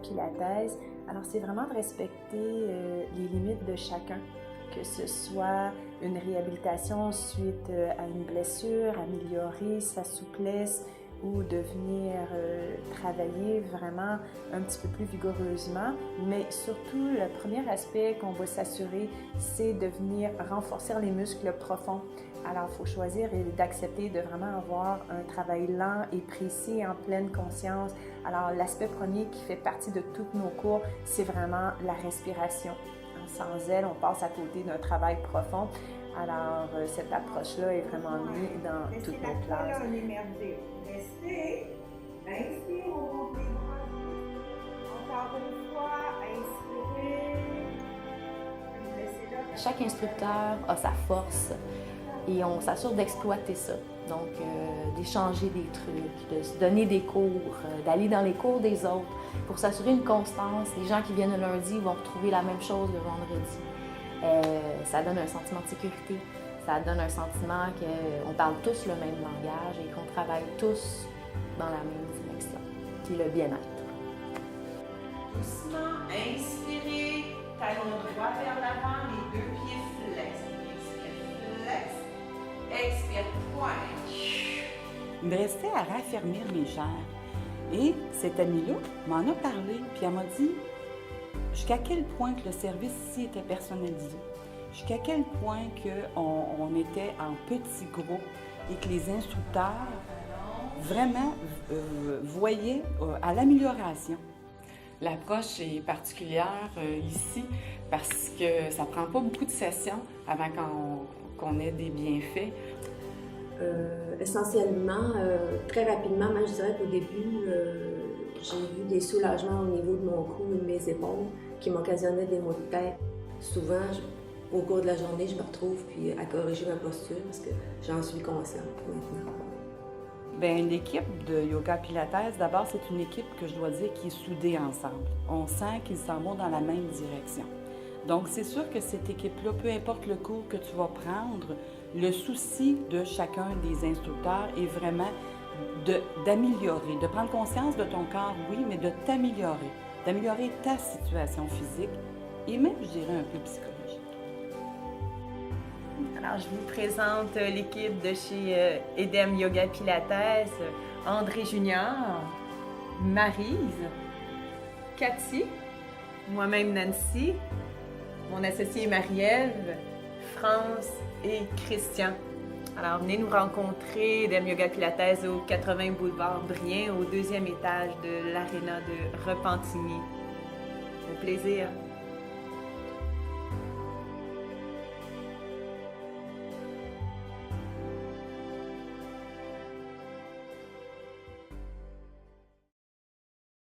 Pilates, alors c'est vraiment de respecter les limites de chacun, que ce soit une réhabilitation suite à une blessure, améliorer sa souplesse ou de venir travailler vraiment un petit peu plus vigoureusement. Mais surtout, le premier aspect qu'on va s'assurer, c'est de venir renforcer les muscles profonds. Alors, il faut choisir et d'accepter de vraiment avoir un travail lent et précis en pleine conscience. Alors, l'aspect premier qui fait partie de tous nos cours, c'est vraiment la respiration. Sans elle, on passe à côté d'un travail profond. Alors, cette approche-là est vraiment mise dans toutes nos classes. On est merveilleux. Restez. Inspirez, on monte les bras. Encore une fois, inspirez. Chaque instructeur a sa force et on s'assure d'exploiter ça. Donc, d'échanger des trucs, de se donner des cours, d'aller dans les cours des autres pour s'assurer une constance. Les gens qui viennent le lundi vont retrouver la même chose le vendredi. Ça donne un sentiment de sécurité. Ça donne un sentiment qu'on parle tous le même langage et qu'on travaille tous dans la même direction, qui est le bien-être. Doucement, inspirez, talon droit vers l'avant, les deux pieds flex. Inspire, flex. Expire, pointe. Il me restait à raffermir mes chairs. Et cette amie-là m'en a parlé, puis elle m'a dit jusqu'à quel point que le service ici était personnalisé, jusqu'à quel point qu'on était en petits groupes et que les instructeurs vraiment voyaient à l'amélioration. L'approche est particulière ici parce que ça prend pas beaucoup de sessions avant qu'on ait des bienfaits. Essentiellement, très rapidement, moi je dirais qu'au début, j'ai vu des soulagements au niveau de mon cou et de mes épaules qui m'occasionnaient des maux de tête. Souvent, au cours de la journée, je me retrouve puis à corriger ma posture parce que j'en suis consciente maintenant. Bien, l'équipe de Yoga Pilates, d'abord, c'est une équipe que je dois dire qui est soudée ensemble. On sent qu'ils s'en vont dans la même direction. Donc, c'est sûr que cette équipe-là, peu importe le cours que tu vas prendre, le souci de chacun des instructeurs est vraiment d'améliorer, de prendre conscience de ton corps, oui, mais de t'améliorer, d'améliorer ta situation physique et même, je dirais, un peu psychologique. Alors, je vous présente l'équipe de chez Edem Yoga Pilates, André Junior, Maryse, Cathy, moi-même Nancy, mon associé Marie-Ève, France et Christian. Alors, venez nous rencontrer, Edem Yoga Pilates au 80 boulevard Brien, au 2e étage de l'aréna de Repentigny. Au plaisir!